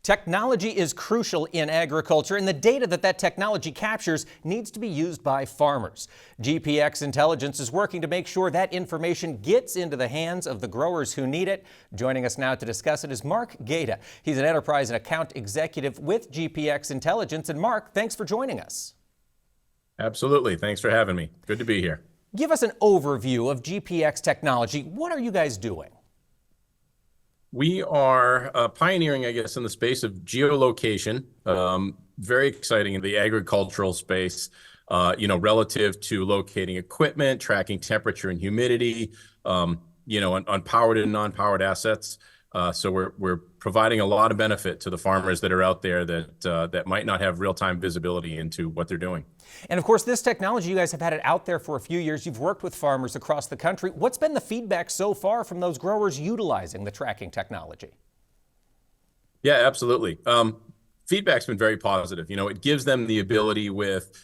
Technology is crucial in agriculture, and the data that technology captures needs to be used by farmers. GPX Intelligence is working to make sure that information gets into the hands of the growers who need it. Joining us now to discuss it is Mark Gaeta. He's an enterprise and account executive with GPX Intelligence. And Mark, thanks for joining us. Absolutely. Thanks for having me. Good to be here. Give us an overview of GPX technology. What are you guys doing? We are pioneering, I guess, in the space of geolocation. Very exciting in the agricultural space, relative to locating equipment, tracking temperature and humidity, on powered and non-powered assets. So we're providing a lot of benefit to the farmers that are out there that might not have real-time visibility into what they're doing. And of course, this technology, you guys have had it out there for a few years. You've worked with farmers across the country. What's been the feedback so far from those growers utilizing the tracking technology? Yeah, absolutely. Feedback's been very positive. It gives them the ability with,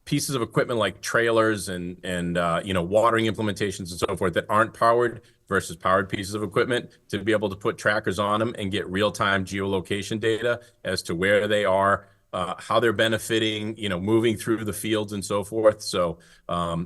pieces of equipment like trailers and watering implementations and so forth that aren't powered versus powered pieces of equipment to be able to put trackers on them and get real-time geolocation data as to where they are, how they're benefiting, moving through the fields and so forth. So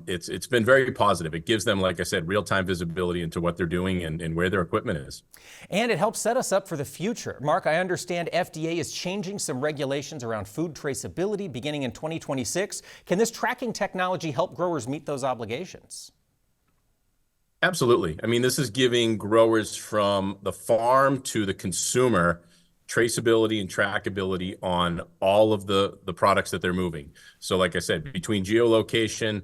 it's been very positive. It gives them, like I said, real-time visibility into what they're doing and where their equipment is. And it helps set us up for the future. Mark, I understand FDA is changing some regulations around food traceability beginning in 2026. Can this tracking technology help growers meet those obligations? Absolutely. I mean, this is giving growers from the farm to the consumer traceability and trackability on all of the products that they're moving. So like I said, between geolocation,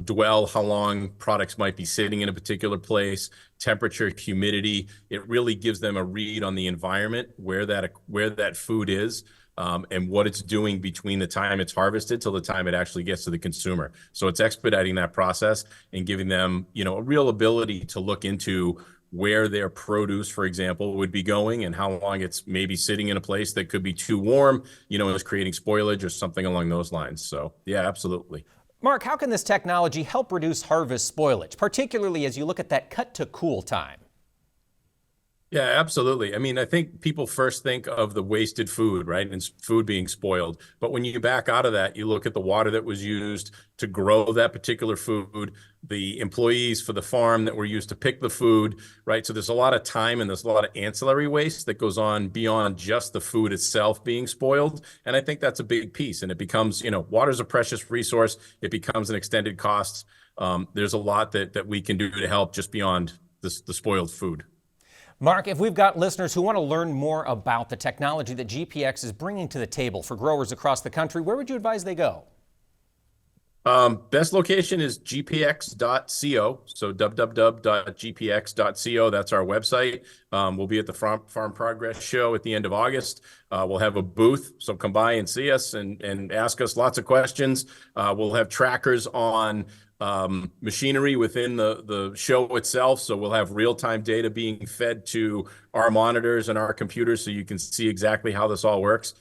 dwell, how long products might be sitting in a particular place, temperature, humidity, it really gives them a read on the environment, where that food is, and what it's doing between the time it's harvested till the time it actually gets to the consumer. So it's expediting that process and giving them, a real ability to look into where their produce, for example, would be going and how long it's maybe sitting in a place that could be too warm, is creating spoilage or something along those lines. So yeah, absolutely. Mark, how can this technology help reduce harvest spoilage, particularly as you look at that cut to cool time? Yeah, absolutely. I mean, I think people first think of the wasted food, right? And food being spoiled. But when you back out of that, you look at the water that was used to grow that particular food, the employees for the farm that were used to pick the food, right? So there's a lot of time and there's a lot of ancillary waste that goes on beyond just the food itself being spoiled. And I think that's a big piece. And it becomes, water's a precious resource. It becomes an extended cost. There's a lot that we can do to help just beyond the spoiled food. Mark, if we've got listeners who want to learn more about the technology that GPX is bringing to the table for growers across the country, where would you advise they go? Best location is gpx.co, so www.gpx.co. That's our website. We'll be at the Farm Progress Show at the end of August. We'll have a booth, so come by and see us and ask us lots of questions. We'll have trackers on machinery within the show itself, so we'll have real-time data being fed to our monitors and our computers so you can see exactly how this all works.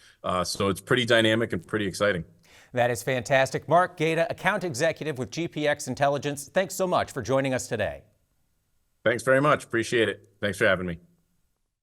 So it's pretty dynamic and pretty exciting. That is fantastic. Mark Gaeta, account executive with GPX Intelligence, thanks so much for joining us today. Thanks very much. Appreciate it. Thanks for having me.